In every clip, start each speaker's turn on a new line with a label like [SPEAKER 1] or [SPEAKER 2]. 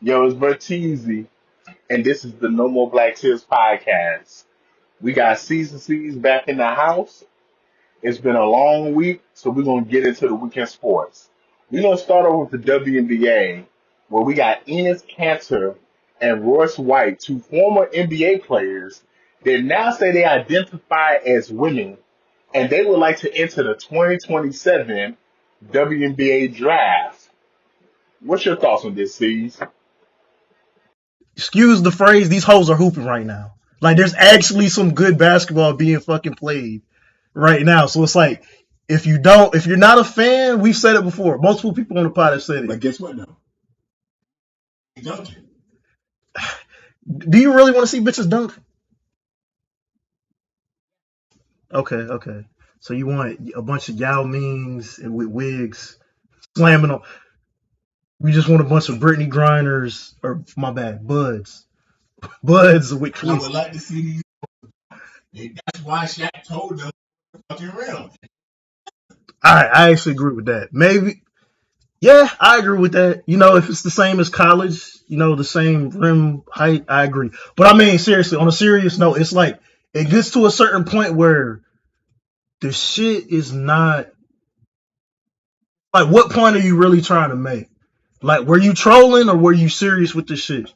[SPEAKER 1] Yo, it's Berteezy, and this is the No More Black Tears podcast. We got Season C's back in the house. It's been a long week, so we're going to get into the weekend sports. We're going to start off with the WNBA, where we got Enes Kanter and Royce White, two former NBA players that now say they identify as women, and they would like to enter the 2027 WNBA draft. What's your thoughts on this, C's?
[SPEAKER 2] Excuse the phrase, these hoes are hooping right now. Like there's actually some good basketball being fucking played right now. So it's like if you're not a fan, we've said it before. Multiple people on the pod have said it.
[SPEAKER 3] But guess what though? Duncan.
[SPEAKER 2] Do you really want to see bitches dunk? Okay. So you want a bunch of Yao Mings and with wigs slamming on. We just want a bunch of Brittany Grinders, or my bad, Buds with
[SPEAKER 3] I
[SPEAKER 2] cleats.
[SPEAKER 3] would like to see these. That's why Shaq told them fucking real.
[SPEAKER 2] I actually agree with that. Maybe, yeah, I agree with that. If it's the same as college, the same rim height, I agree. But I mean, seriously, on a serious note, it's like it gets to a certain point where the shit is not like, what point are you really trying to make? Like, were you trolling or were you serious with the shit?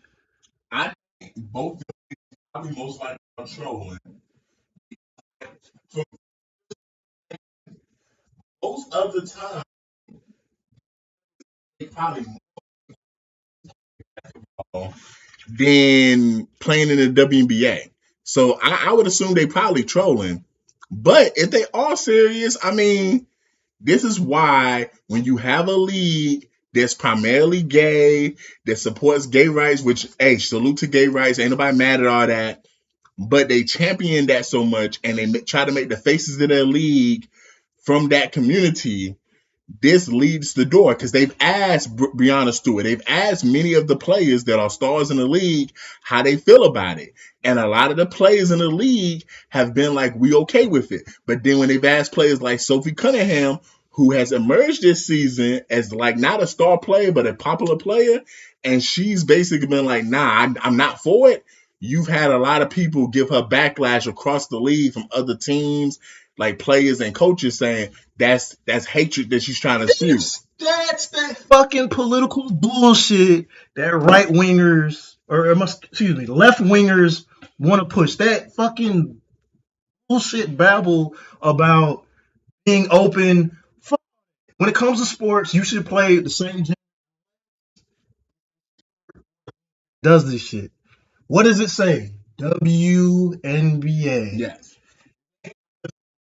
[SPEAKER 3] I think both probably most likely are trolling. For most of the time, they probably more than playing in the WNBA. So I would assume they probably trolling. But if they are serious, I mean, this is why when you have a league that's primarily gay, that supports gay rights, which, hey, salute to gay rights, ain't nobody mad at all that, but they champion that so much and they try to make the faces of their league from that community. This leads the door because they've asked Brianna Stewart, they've asked many of the players that are stars in the league how they feel about it. And a lot of the players in the league have been like, we okay with it. But then when they've asked players like Sophie Cunningham, who has emerged this season as like not a star player, but a popular player, and she's basically been like, nah, I'm not for it. You've had a lot of people give her backlash across the league from other teams, like players and coaches saying that's hatred that she's trying to spew.
[SPEAKER 2] That's that fucking political bullshit that right wingers excuse me, left wingers want to push. That fucking bullshit babble about being open. When it comes to sports, you should play the same gender does this shit. What does it say? WNBA.
[SPEAKER 3] Yes.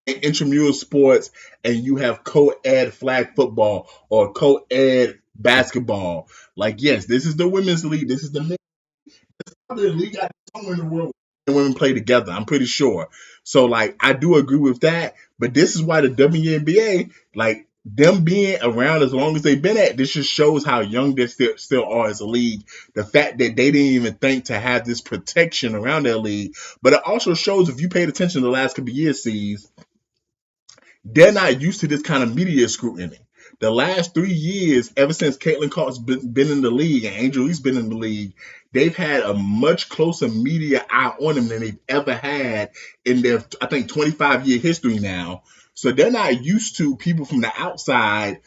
[SPEAKER 3] Intramural sports, and you have co-ed flag football or co-ed basketball. Like, yes, this is the women's league. This is the men's league somewhere in the world and women play together. I'm pretty sure. So, like, I do agree with that. But this is why the WNBA, like, them being around as long as they've been at, this just shows how young they still are as a league. The fact that they didn't even think to have this protection around their league. But it also shows, if you paid attention to the last couple of years, sees they're not used to this kind of media scrutiny. The last 3 years, ever since Caitlin Clark's been in the league and Angel Reese's been in the league, they've had a much closer media eye on them than they've ever had in their, I think, 25-year history now. So they're not used to people from the outside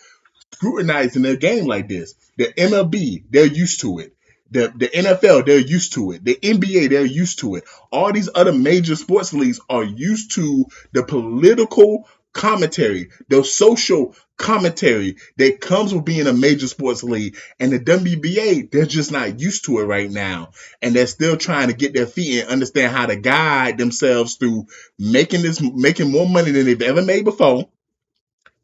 [SPEAKER 3] scrutinizing their game like this. The MLB, they're used to it. The NFL, they're used to it. The NBA, they're used to it. All these other major sports leagues are used to the political commentary, the social commentary that comes with being a major sports league. And the WBA, they're just not used to it right now. And they're still trying to get their feet and understand how to guide themselves through making more money than they've ever made before,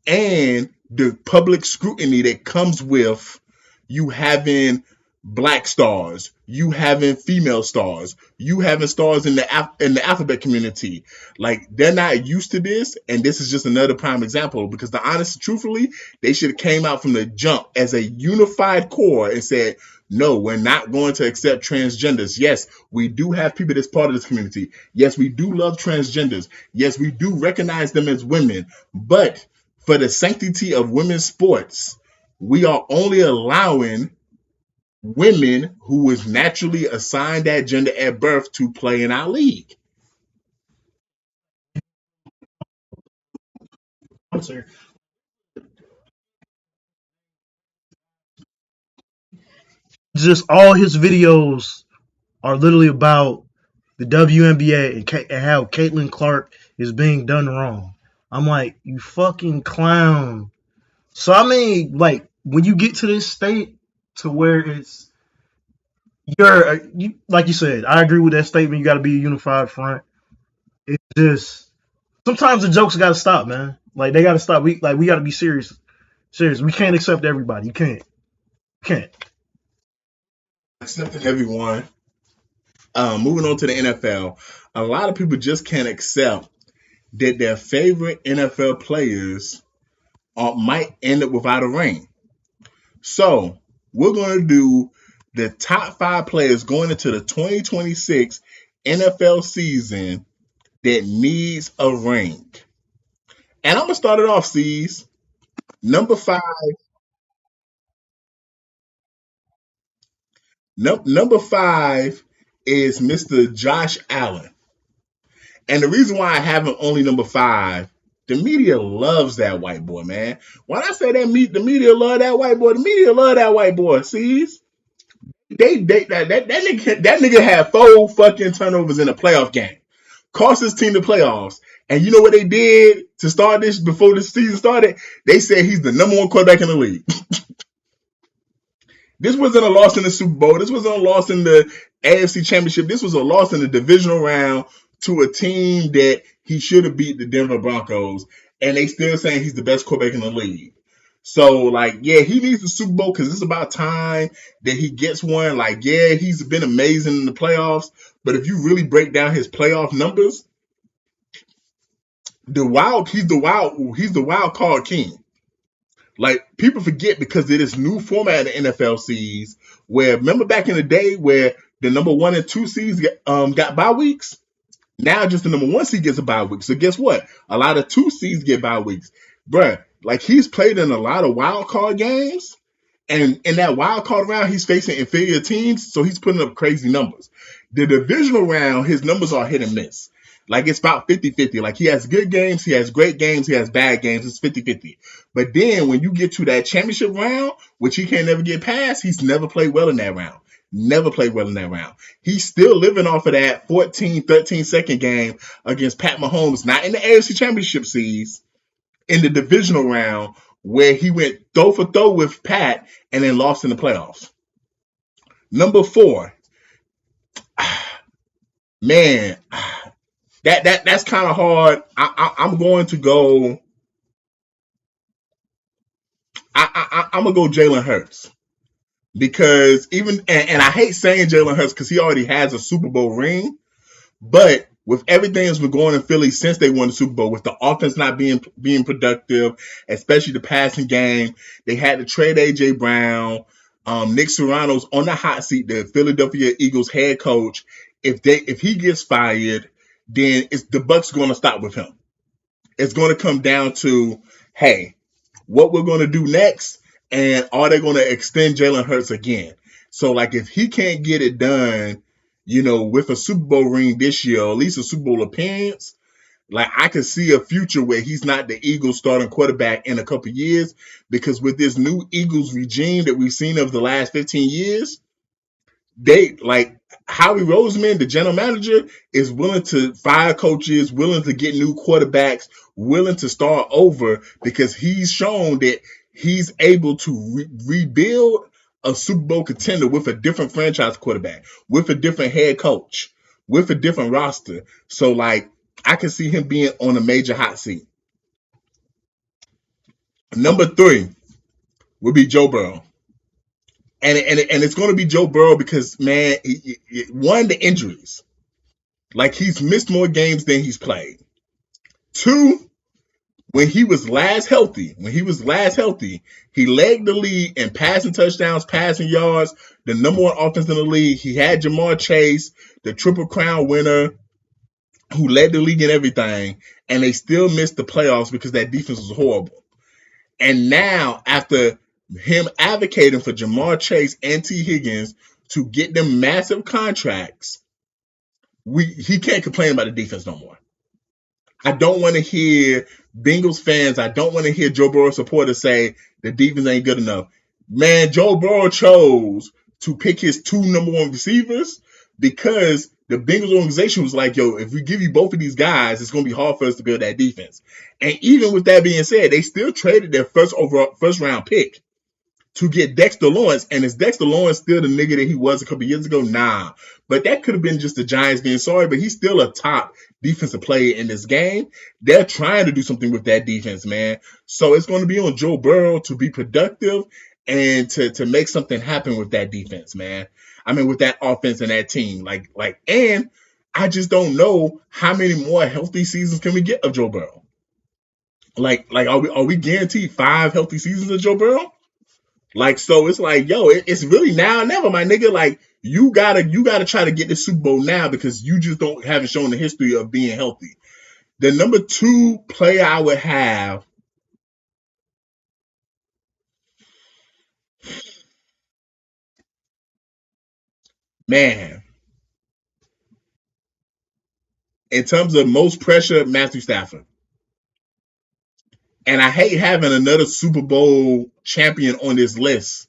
[SPEAKER 3] and the public scrutiny that comes with you having black stars, you having female stars, you having stars in the alphabet community. Like, they're not used to this, and this is just another prime example. Because truthfully, they should have came out from the jump as a unified core and said, no, we're not going to accept transgenders. Yes, we do have people that's part of this community. Yes, we do love transgenders. Yes, we do recognize them as women. But for the sanctity of women's sports, we are only allowing women who was naturally assigned that gender at birth to play in our league.
[SPEAKER 2] I'm sorry. Just all his videos are literally about the WNBA and how Caitlin Clark is being done wrong. I'm like, you fucking clown. So I mean, like when you get to this state to where it's like you said, I agree with that statement. You got to be a unified front. It's just sometimes the jokes got to stop, man. Like they got to stop. We got to be serious. Serious. We can't accept everybody. You can't. You can't.
[SPEAKER 3] Accepting everyone. Moving on to the NFL, a lot of people just can't accept that their favorite NFL players might end up without a ring. So we're going to do the top 5 players going into the 2026 NFL season that needs a ring. And I'm gonna start it off, C's. Number five, number five is Mr. Josh Allen. And the reason why I have him only number 5, the media loves that white boy, man. When I say that the media love that white boy, the media love that white boy. C's. That nigga had 4 fucking turnovers in a playoff game. Cost his team the playoffs. And you know what they did to start this before the season started? They said he's the number 1 quarterback in the league. This wasn't a loss in the Super Bowl. This wasn't a loss in the AFC Championship. This was a loss in the divisional round to a team that he should have beat the Denver Broncos. And they still saying he's the best quarterback in the league. So, like, yeah, he needs the Super Bowl because it's about time that he gets one. Like, yeah, he's been amazing in the playoffs. But if you really break down his playoff numbers, he's the wild card king. Like people forget because of this new format in the NFL sees where remember back in the day where the number 1 and 2 seeds got bye weeks. Now just the number 1 seed gets a bye week. So guess what? A lot of 2 seeds get bye weeks, bruh. Like he's played in a lot of wild card games. And in that wild card round, he's facing inferior teams, so he's putting up crazy numbers. The divisional round, his numbers are hit and miss. Like it's about 50-50. Like he has good games, he has great games, he has bad games. It's 50-50. But then when you get to that championship round, which he can never get past, he's never played well in that round. Never played well in that round. He's still living off of that 13 second game against Pat Mahomes, not in the AFC Championship series, in the divisional round where he went throw for throw with Pat and then lost in the playoffs. Number 4, man, that's kind of hard. I'm going to go. I'm gonna go Jalen Hurts because even and I hate saying Jalen Hurts because he already has a Super Bowl ring, but with everything that's been going in Philly since they won the Super Bowl, with the offense not being productive, especially the passing game, they had to trade AJ Brown. Nick Sirianni's on the hot seat, the Philadelphia Eagles head coach. If he gets fired, then the Bucks going to stop with him. It's going to come down to, hey, what we're going to do next, and are they going to extend Jalen Hurts again? So, like, if he can't get it done, with a Super Bowl ring this year, or at least a Super Bowl appearance, like, I could see a future where he's not the Eagles starting quarterback in a couple of years, because with this new Eagles regime that we've seen over the last 15 years, they like Howie Roseman, the general manager, is willing to fire coaches, willing to get new quarterbacks, willing to start over because he's shown that he's able to rebuild a Super Bowl contender with a different franchise quarterback, with a different head coach, with a different roster. So, like, I can see him being on a major hot seat. Number 3 would be Joe Burrow. And it's going to be Joe Burrow because, man, one, the injuries. Like, he's missed more games than he's played. 2, when he was last healthy, he led the league in passing touchdowns, passing yards, the number 1 offense in the league. He had Jamar Chase, the Triple Crown winner, who led the league in everything, and they still missed the playoffs because that defense was horrible. And now, after him advocating for Jamar Chase and T. Higgins to get them massive contracts, he can't complain about the defense no more. I don't want to hear Bengals fans, I don't want to hear Joe Burrow supporters say the defense ain't good enough. Man, Joe Burrow chose to pick his two number one receivers because the Bengals organization was like, yo, if we give you both of these guys, it's going to be hard for us to build that defense. And even with that being said, they still traded their first round pick to get Dexter Lawrence. And is Dexter Lawrence still the nigga that he was a couple years ago? Nah. But that could have been just the Giants being sorry, but he's still a top defensive player in this game. They're trying to do something with that defense, man. So it's going to be on Joe Burrow to be productive and to make something happen with that defense, man. I mean, with that offense and that team. And I just don't know how many more healthy seasons can we get of Joe Burrow. Are we guaranteed 5 healthy seasons of Joe Burrow? So it's like, yo, it's really now or never, my nigga. Like, you gotta try to get the Super Bowl now because you just haven't shown the history of being healthy. The number 2 player I would have, man, in terms of most pressure, Matthew Stafford. And I hate having another Super Bowl champion on this list,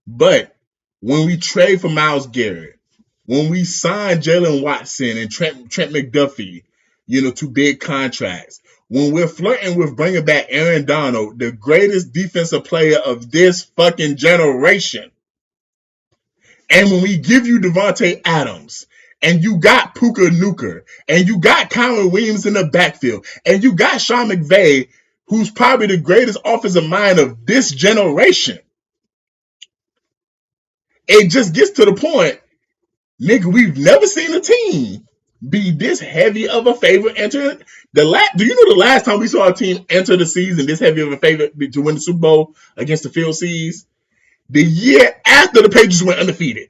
[SPEAKER 3] but when we trade for Myles Garrett, when we sign Jalen Watson and Trent McDuffie, to big contracts, when we're flirting with bringing back Aaron Donald, the greatest defensive player of this fucking generation, and when we give you Devontae Adams, and you got Puka Nuka, and you got Kyron Williams in the backfield, and you got Sean McVay, who's probably the greatest offensive mind of this generation, it just gets to the point, nigga, we've never seen a team be this heavy of a favorite enter. Do you know the last time we saw a team enter the season this heavy of a favorite to win the Super Bowl against the Field Seas? The year after the Patriots went undefeated.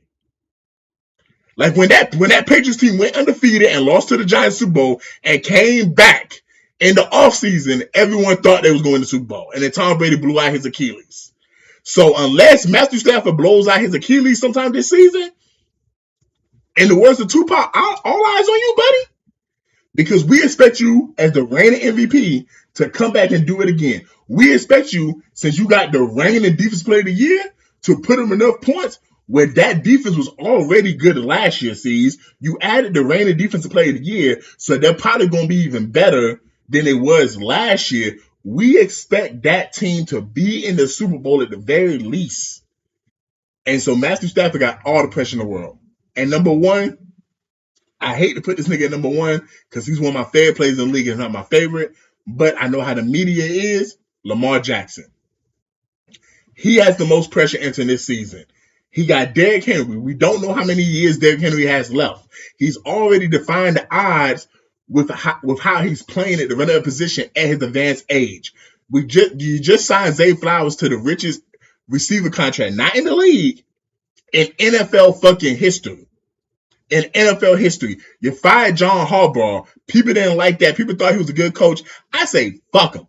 [SPEAKER 3] Like when that Patriots team went undefeated and lost to the Giants Super Bowl and came back in the offseason, everyone thought they was going to the Super Bowl. And then Tom Brady blew out his Achilles. So unless Matthew Stafford blows out his Achilles sometime this season, in the words of Tupac, all eyes on you, buddy. Because we expect you, as the reigning MVP, to come back and do it again. We expect you, since you got the reigning defense player of the year, to put him enough points where that defense was already good last year, sees. You added the reigning defensive player of the year, so they're probably going to be even better than it was last year. We expect that team to be in the Super Bowl at the very least. And so Matthew Stafford got all the pressure in the world. And number 1, I hate to put this nigga at number 1 because he's one of my favorite players in the league. He's not my favorite, but I know how the media is. Lamar Jackson. He has the most pressure entering this season. He got Derrick Henry. We don't know how many years Derrick Henry has left. He's already defined the odds with how he's playing at the running position at his advanced age. You just signed Zay Flowers to the richest receiver contract, not in the league, in NFL fucking history. In NFL history, you fired John Harbaugh. People didn't like that. People thought he was a good coach. I say, fuck him.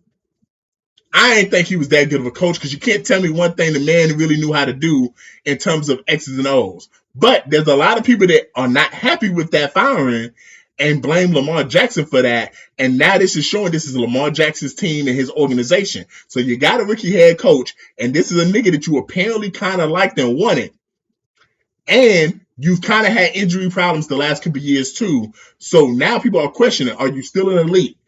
[SPEAKER 3] I ain't think he was that good of a coach because you can't tell me one thing the man really knew how to do in terms of X's and O's. But there's a lot of people that are not happy with that firing and blame Lamar Jackson for that. And now this is showing this is Lamar Jackson's team and his organization. So you got a rookie head coach, and this is a nigga that you apparently kind of liked and wanted. And you've kind of had injury problems the last couple of years too. So now people are questioning, are you still an elite?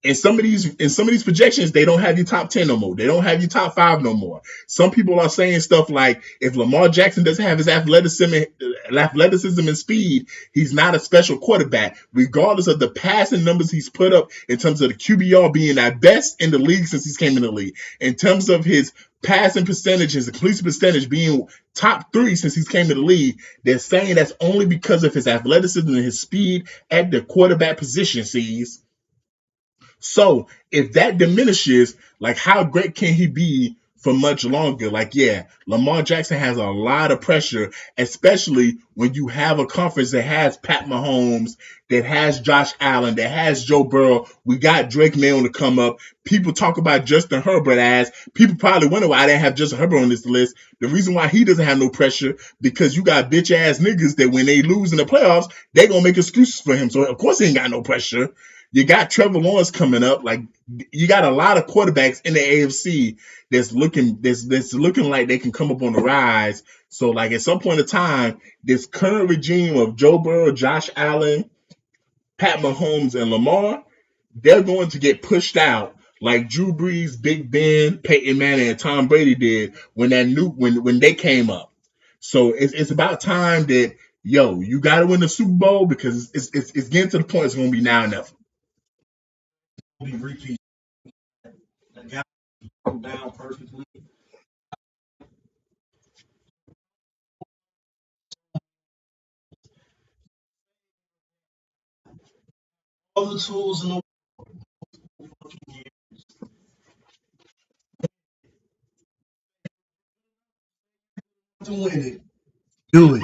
[SPEAKER 3] In some of these projections, they don't have you top 10 no more. They don't have you top 5 no more. Some people are saying stuff like, if Lamar Jackson doesn't have his athleticism and speed, he's not a special quarterback, regardless of the passing numbers he's put up in terms of the QBR being at best in the league since he's came in the league. In terms of his passing percentages, the completion percentage being top 3 since he's came to the league, they're saying that's only because of his athleticism and his speed at the quarterback position, sees. So if that diminishes, like how great can he be for much longer. Like, yeah, Lamar Jackson has a lot of pressure, especially when you have a conference that has Pat Mahomes, that has Josh Allen, that has Joe Burrow. We got Drake May to come up. People talk about Justin Herbert as people probably wonder why I didn't have Justin Herbert on this list. The reason why he doesn't have no pressure because you got bitch ass niggas that when they lose in the playoffs, they gonna make excuses for him. So of course he ain't got no pressure. You got Trevor Lawrence coming up. Like you got a lot of quarterbacks in the AFC that's looking like they can come up on the rise. So like at some point in time, this current regime of Joe Burrow, Josh Allen, Pat Mahomes, and Lamar, they're going to get pushed out like Drew Brees, Big Ben, Peyton Manning, and Tom Brady did when when they came up. So it's about time that you got to win the Super Bowl because it's getting to the point it's going to be now and never.
[SPEAKER 2] Repeat. Got down perfectly. All the tools in the world to win it. Do it.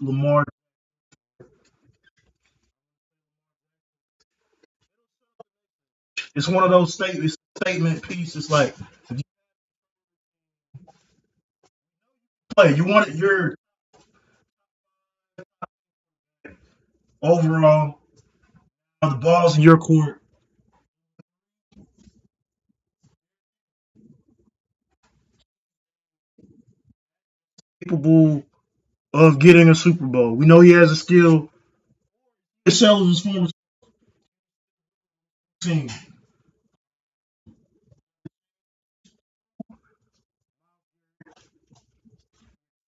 [SPEAKER 2] Lamar. It's one of those statement pieces. Like if you play, you want it. Your overall, the balls in your court, capable of getting a Super Bowl. We know he has a skill. Excel of his former team.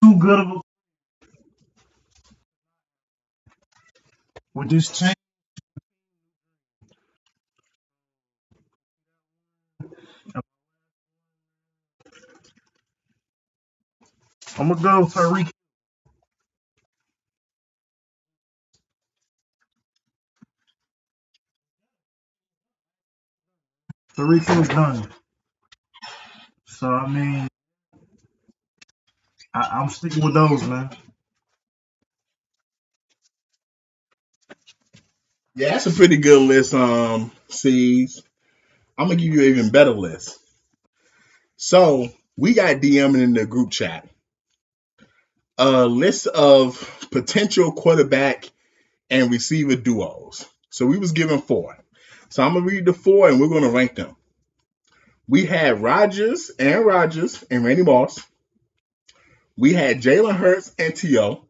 [SPEAKER 2] Too good of a with this team. I'm gonna go Tyreek. Tyreek Hill's done. So I mean, I'm sticking with those, man.
[SPEAKER 3] Yeah, that's a pretty good list. C's. I'm gonna give you an even better list. So we got DMing in the group chat a list of potential quarterback and receiver duos. So we was given four. So I'm gonna read the four and we're gonna rank them. We had Aaron Rodgers and Randy Moss. We had Jalen Hurts and T.O.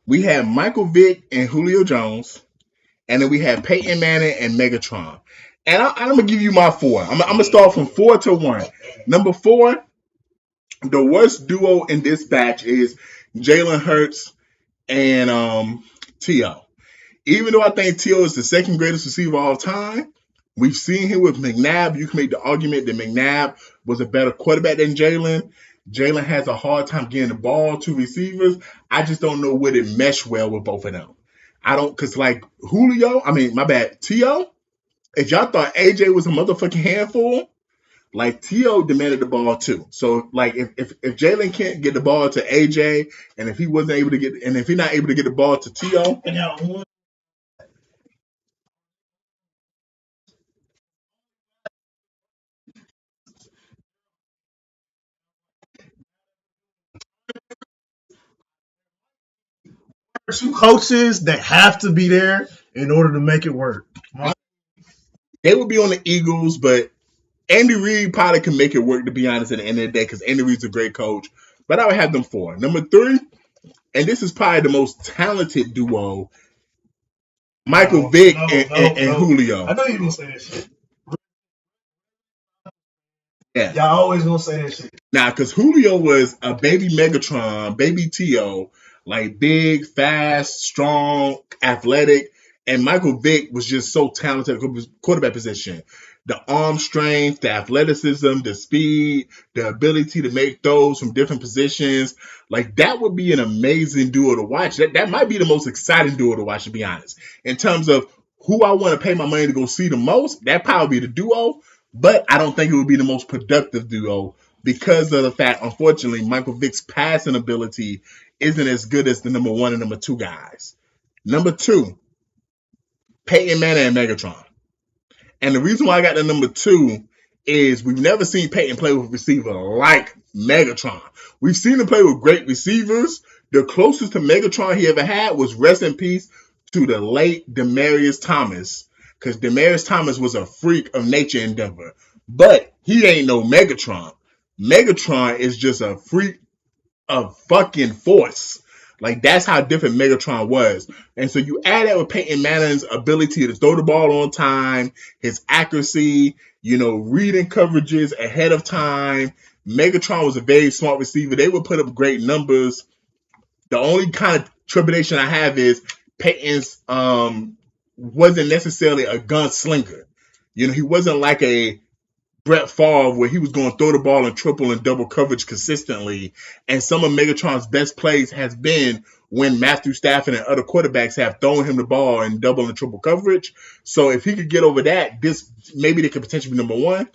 [SPEAKER 3] We had Michael Vick and Julio Jones. And then we had Peyton Manning and Megatron. And I'm gonna give you my four. I'm gonna start from 4 to 1. Number 4, the worst duo in this batch is Jalen Hurts and T.O. Even though I think T.O. is the second greatest receiver of all time, we've seen him with McNabb. You can make the argument that McNabb was a better quarterback than Jalen. Jalen has a hard time getting the ball to receivers. I just don't know would it mesh well with both of them. I don't, because like T.O., if y'all thought AJ was a motherfucking handful, like T.O. demanded the ball too. So like if Jalen can't get the ball to AJ, and if he's not able to get the ball to T.O.,
[SPEAKER 2] Two coaches that have to be there in order to make it work.
[SPEAKER 3] they would be on the Eagles, but Andy Reid probably can make it work, to be honest, at the end of the day, because Andy Reid's a great coach. But I would have them 4. Number 3, and this is probably the most talented duo, Michael Vick and Julio.
[SPEAKER 2] I know you're gonna say that shit.
[SPEAKER 3] Yeah.
[SPEAKER 2] Y'all always gonna say that shit.
[SPEAKER 3] Now, because Julio was a baby Megatron, baby T.O., like big, fast, strong, athletic, and Michael Vick was just so talented at the quarterback position. The arm strength, the athleticism, the speed, the ability to make throws from different positions. Like that would be an amazing duo to watch. That might be the most exciting duo to watch, to be honest. In terms of who I want to pay my money to go see the most, that probably be the duo. But I don't think it would be the most productive duo because of the fact, unfortunately, Michael Vick's passing ability isn't as good as the number one and number two guys. Number two, Peyton Manning and Megatron. And the reason why I got the number two is we've never seen Peyton play with a receiver like Megatron. We've seen him play with great receivers. The closest to Megatron he ever had was, rest in peace, to the late Demaryius Thomas. Because Demaryius Thomas was a freak of nature in Denver. But he ain't no Megatron. Megatron is just a freak of fucking force. Like, that's how different Megatron was. And so you add that with Peyton Manning's ability to throw the ball on time, his accuracy, reading coverages ahead of time. Megatron was a very smart receiver. They would put up great numbers. The only kind of trepidation I have is Peyton's wasn't necessarily a gunslinger. He wasn't like a Brett Favre, where he was going to throw the ball in triple and double coverage consistently. And some of Megatron's best plays has been when Matthew Stafford and other quarterbacks have thrown him the ball in double and triple coverage. So if he could get over that, maybe they could potentially be number one.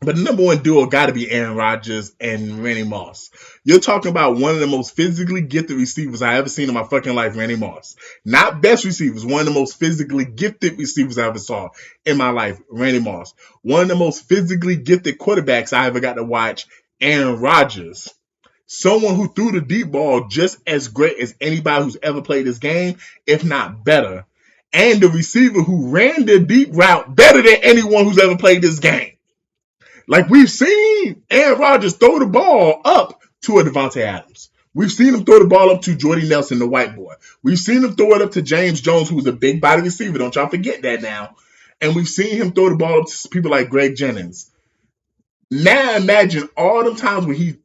[SPEAKER 3] But the number one duo got to be Aaron Rodgers and Randy Moss. You're talking about one of the most physically gifted receivers I ever seen in my fucking life, Randy Moss. Not best receivers, one of the most physically gifted receivers I ever saw in my life, Randy Moss. One of the most physically gifted quarterbacks I ever got to watch, Aaron Rodgers. Someone who threw the deep ball just as great as anybody who's ever played this game, if not better. And the receiver who ran the deep route better than anyone who's ever played this game. Like, we've seen Aaron Rodgers throw the ball up to a Devontae Adams. We've seen him throw the ball up to Jordy Nelson, the white boy. We've seen him throw it up to James Jones, who's a big body receiver. Don't y'all forget that now. And we've seen him throw the ball up to people like Greg Jennings. Now imagine all the times when he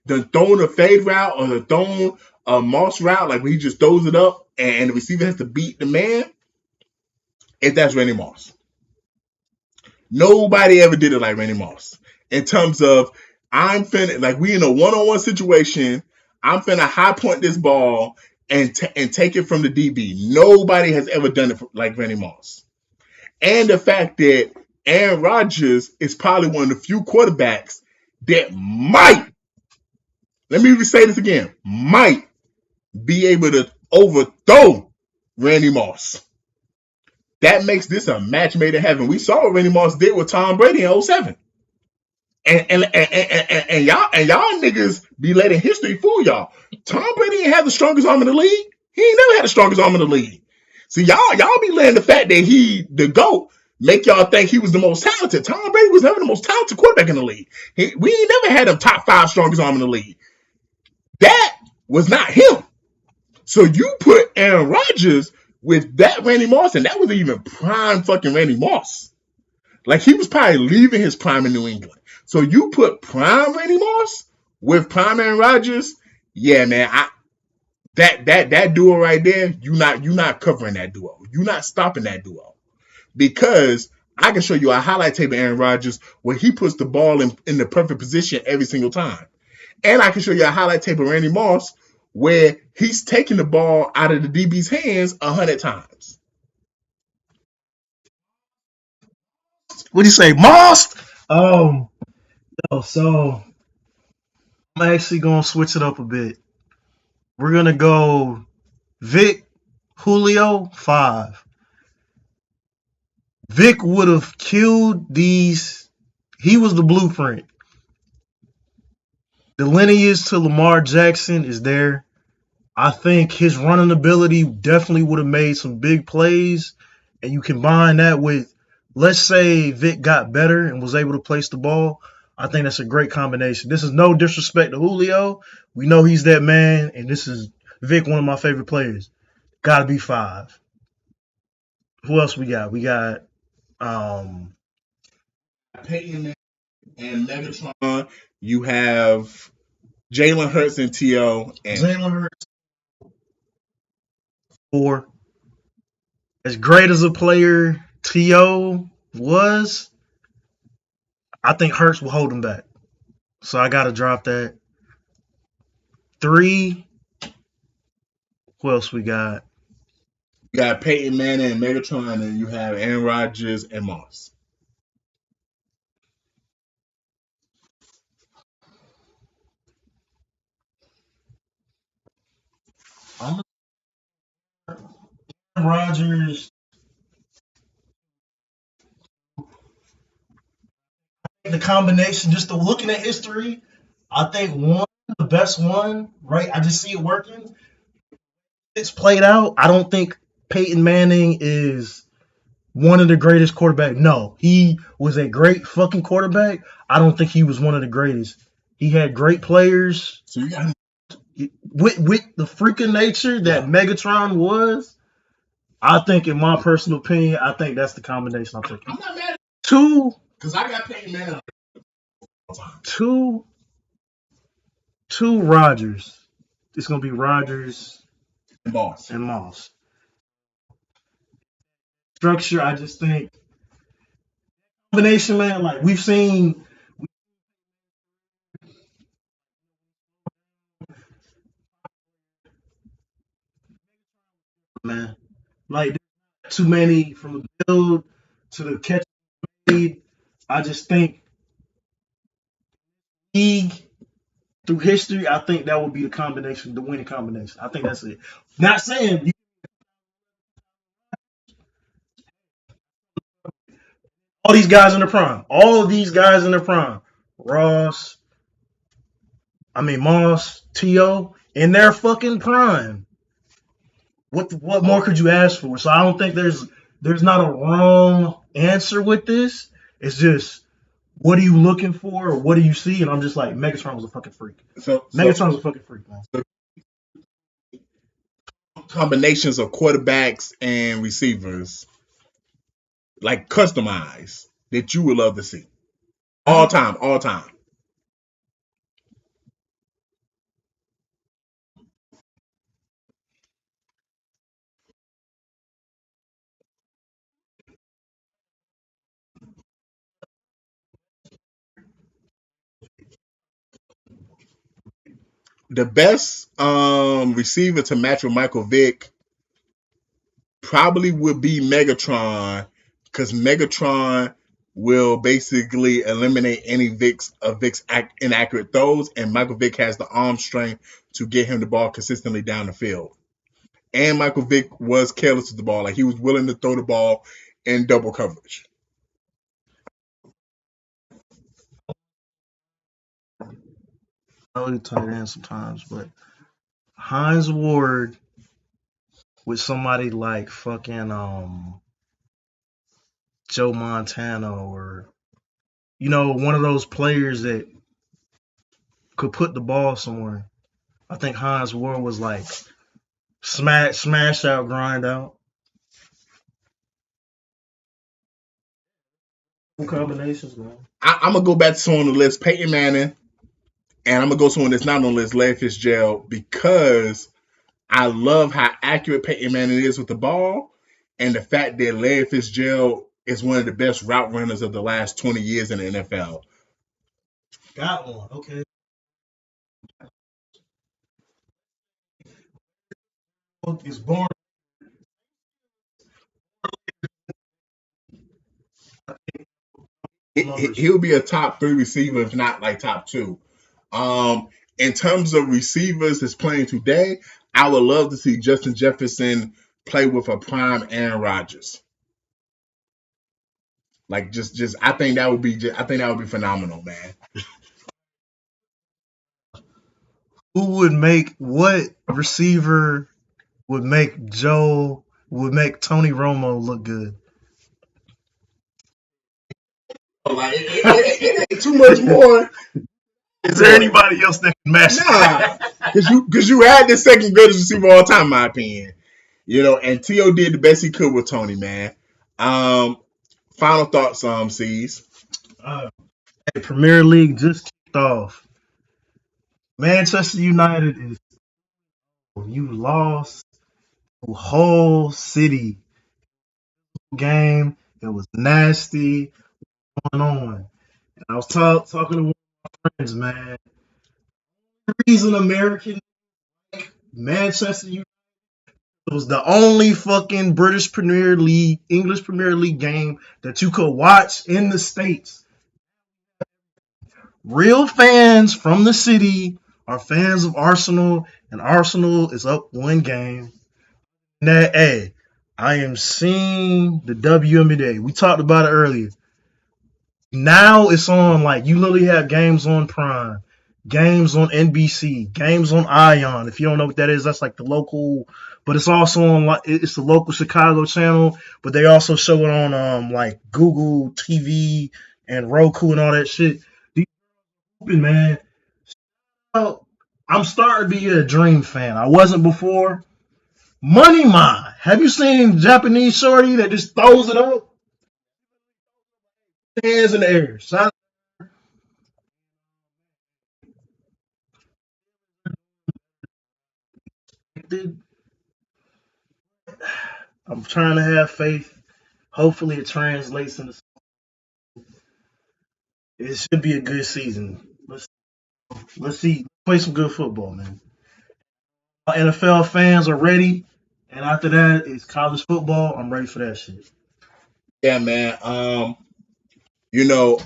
[SPEAKER 3] done thrown a fade route or the thrown a Moss route, like when he just throws it up and the receiver has to beat the man, if that's Randy Moss. Nobody ever did it like Randy Moss. In terms of, we in a one-on-one situation, I'm finna high point this ball and take it from the DB. Nobody has ever done it like Randy Moss. And the fact that Aaron Rodgers is probably one of the few quarterbacks that might, let me say this again, might be able to overthrow Randy Moss. That makes this a match made in heaven. We saw what Randy Moss did with Tom Brady in 2007. And y'all niggas be letting history fool y'all. Tom Brady ain't have the strongest arm in the league. He ain't never had the strongest arm in the league. See, y'all be letting the fact that he the GOAT make y'all think he was the most talented. Tom Brady was never the most talented quarterback in the league. We ain't never had a top 5 strongest arm in the league. That was not him. So you put Aaron Rodgers with that Randy Moss, and that was even prime fucking Randy Moss. Like, he was probably leaving his prime in New England. So you put prime Randy Moss with prime Aaron Rodgers, yeah, man. That duo right there, you not covering that duo. You're not stopping that duo. Because I can show you a highlight tape of Aaron Rodgers where he puts the ball in the perfect position every single time. And I can show you a highlight tape of Randy Moss where he's taking the ball out of the DB's hands 100 times.
[SPEAKER 2] What do you say, Moss? So I'm actually gonna switch it up a bit. We're gonna go Vic, Julio, 5. Vic would have killed these. He was the blueprint. The lineage to Lamar Jackson is there. I think his running ability definitely would have made some big plays. And you combine that with, let's say Vic got better and was able to place the ball. I think that's a great combination. This is no disrespect to Julio. We know he's that man. And this is Vic, one of my favorite players. Got to be 5. Who else we got? We got
[SPEAKER 3] Peyton and Megatron. You have Jalen Hurts and T.O. and
[SPEAKER 2] Jalen Hurts. 4. As great as a player T.O. was, I think Hurts will hold him back. So I got to drop that. 3. Who else we got?
[SPEAKER 3] You got Peyton Manning and Megatron, and you have Aaron Rodgers and Moss.
[SPEAKER 2] I'm Rodgers. The combination, just the looking at history, I think one, the best one, right? I just see it working. It's played out. I don't think Peyton Manning is one of the greatest quarterbacks. No, he was a great fucking quarterback. I don't think he was one of the greatest. He had great players.
[SPEAKER 3] So you got
[SPEAKER 2] With the freaking nature that
[SPEAKER 3] yeah.
[SPEAKER 2] Megatron was. I think, in my personal opinion, I think that's the combination I'm taking.
[SPEAKER 3] I'm not mad
[SPEAKER 2] Two,
[SPEAKER 3] because I got Peyton Manning all the time.
[SPEAKER 2] two Rodgers. It's gonna be Rodgers
[SPEAKER 3] And Moss.
[SPEAKER 2] and Moss. Structure, I just think combination, man. Like we've seen, man. Like too many from the build to the catch lead. I just think league through history, I think that would be the combination, the winning combination. I think that's it. Not saying all these guys in the prime, all of these guys in the prime, Ross, Moss, T.O. in their fucking prime. What more could you ask for? So I don't think there's not a wrong answer with this. It's just what are you looking for or what do you see? And I'm just like, Megatron was a fucking freak. Megatron was a fucking freak, man.
[SPEAKER 3] Combinations of quarterbacks and receivers, like customized, that you would love to see. All time, all time. The best receiver to match with Michael Vick probably would be Megatron, because Megatron will basically eliminate any Vic's inaccurate throws, and Michael Vick has the arm strength to get him the ball consistently down the field. And Michael Vick was careless with the ball, like he was willing to throw the ball in double coverage.
[SPEAKER 2] I know tight end sometimes, but Hines Ward with somebody like fucking Joe Montana or one of those players that could put the ball somewhere. I think Hines Ward was like smash out, grind out. Combinations, man.
[SPEAKER 3] I'm gonna go back to someone on the list, Peyton Manning, and I'm gonna go to someone that's not on the list, Larry Fitzgerald, because I love how accurate Peyton Manning is with the ball, and the fact that Larry Fitzgerald is one of the best route runners of the last 20 years in the NFL.
[SPEAKER 2] Got one. Okay. It's born.
[SPEAKER 3] He'll be a top 3 receiver, if not like top 2. In terms of receivers that's playing today, I would love to see Justin Jefferson play with a prime Aaron Rodgers. Like just I think that would be phenomenal, man.
[SPEAKER 2] What receiver would make Tony Romo look good?
[SPEAKER 3] Like it ain't too much more.
[SPEAKER 2] Is there anybody else that can match?
[SPEAKER 3] Nah, because you had the second greatest receiver of all time, in my opinion. And T.O. did the best he could with Tony, man. Final thoughts, C's.
[SPEAKER 2] The Premier League just kicked off. Manchester United is you lost the whole city game. It was nasty going on. And I was talking to one of my friends, man. The reason American Manchester United It was the only fucking British Premier League, English Premier League game that you could watch in the States. Real fans from the city are fans of Arsenal, and Arsenal is up one game. Now, hey, I am seeing the WNBA. We talked about it earlier. Now it's on, like, you literally have games on Prime, games on NBC, games on Ion. If you don't know what that is, that's like the local, but it's also on, like, it's the local Chicago channel, but they also show it on like Google TV and Roku and all that shit. These open, man. So, I'm starting to be a Dream fan. I wasn't before. Money Mine. Have you seen Japanese shorty that just throws it up, hands in the air? So I'm trying to have faith. Hopefully, it translates into. It should be a good season. Let's see. Play some good football, man. NFL fans are ready, and after that, it's college football. I'm ready for that shit.
[SPEAKER 3] Yeah, man. You know,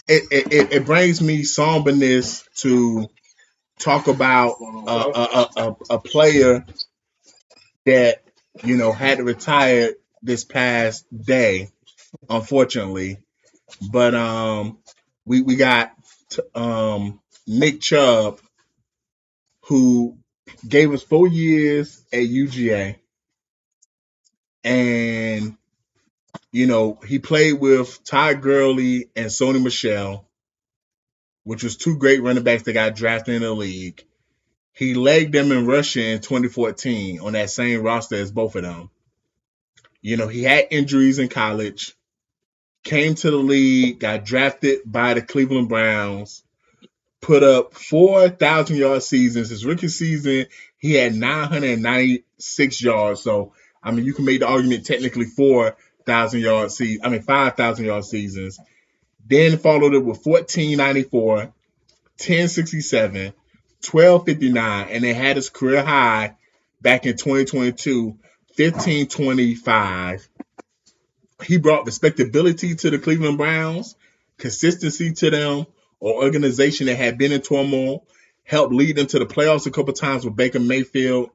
[SPEAKER 3] it brings me somberness to talk about a player that had to retire this past day, unfortunately. But we got Nick Chubb, who gave us 4 years at UGA, and he played with Ty Gurley and Sony Michel, which was two great running backs that got drafted in the league. He legged them in rushing in 2014 on that same roster as both of them. He had injuries in college, came to the league, got drafted by the Cleveland Browns, put up 4,000-yard seasons. His rookie season, he had 996 yards. So, I mean, you can make the argument technically 4,000-yard seasons. I mean, 5,000-yard seasons. Then followed it with 1,494, 1,067, 1,259, and they had his career high back in 2022, 1,525. He brought respectability to the Cleveland Browns, consistency to them, or organization that had been in turmoil, helped lead them to the playoffs a couple times with Baker Mayfield,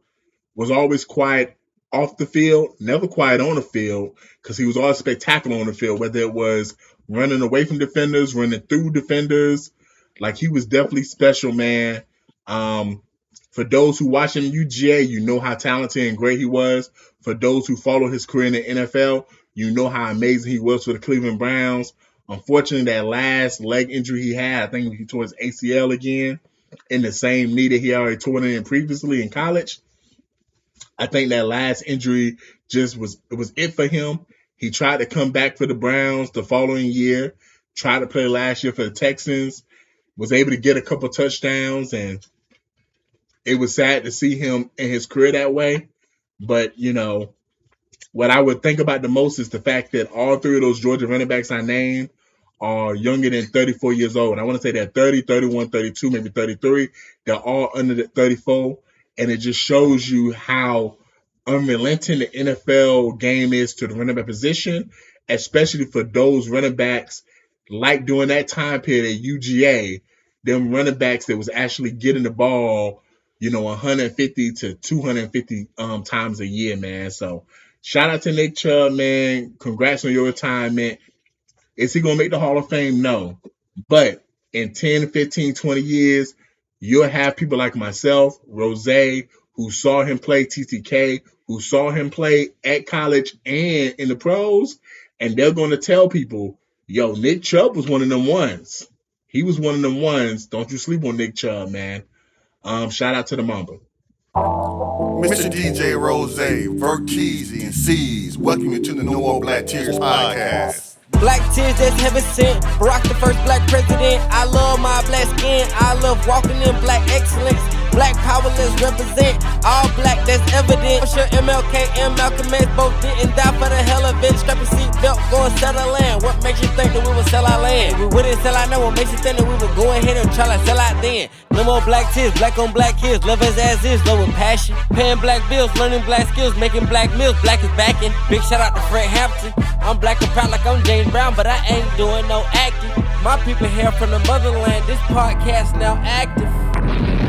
[SPEAKER 3] was always quiet off the field, never quiet on the field, because he was always spectacular on the field, whether it was running away from defenders, running through defenders. Like, he was definitely special, man. For those who watch him in UGA, you know how talented and great he was. For those who follow his career in the NFL, you know how amazing he was for the Cleveland Browns. Unfortunately, that last leg injury he had, I think he tore his ACL again in the same knee that he already tore in previously in college. I think that last injury just was it for him. He tried to come back for the Browns the following year, tried to play last year for the Texans, was able to get a couple touchdowns, and it was sad to see him in his career that way. But, what I would think about the most is the fact that all three of those Georgia running backs I named are younger than 34 years old. I want to say they're 30, 31, 32, maybe 33. They're all under the 34. And it just shows you how unrelenting the NFL game is to the running back position, especially for those running backs like during that time period at UGA, them running backs that was actually getting the ball, 150 to 250 times a year, man. So shout out to Nick Chubb, man. Congrats on your retirement. Is he going to make the Hall of Fame? No. But in 10, 15, 20 years, you'll have people like myself, Rose, who saw him play TTK, who saw him play at college and in the pros, and they're going to tell people, yo, Nick Chubb was one of them ones. He was one of them ones. Don't you sleep on Nick Chubb, man. Shout out to the Mamba.
[SPEAKER 4] Mr. DJ Rose, Vert Cheesy, and C's, welcome you to the No More Black Tears podcast.
[SPEAKER 5] Black tears that's heaven sent. Barack the first black president. I love my black skin. I love walking in black excellence. Black power, let's represent. All black, that's evident. I'm sure MLK and Malcolm X both didn't die for the hell of it. Strap your seatbelt, go and settle land. What makes you think that we would sell our land? We wouldn't sell our land. What makes you think that we would go ahead and try to sell out then? No more black tears, black on black kids. Love us as is, love with passion. Paying black bills, learning black skills, making black meals. Black is backing. Big shout out to Fred Hampton. I'm black and proud like I'm James Brown, but I ain't doing no acting. My people here from the motherland. This podcast now active.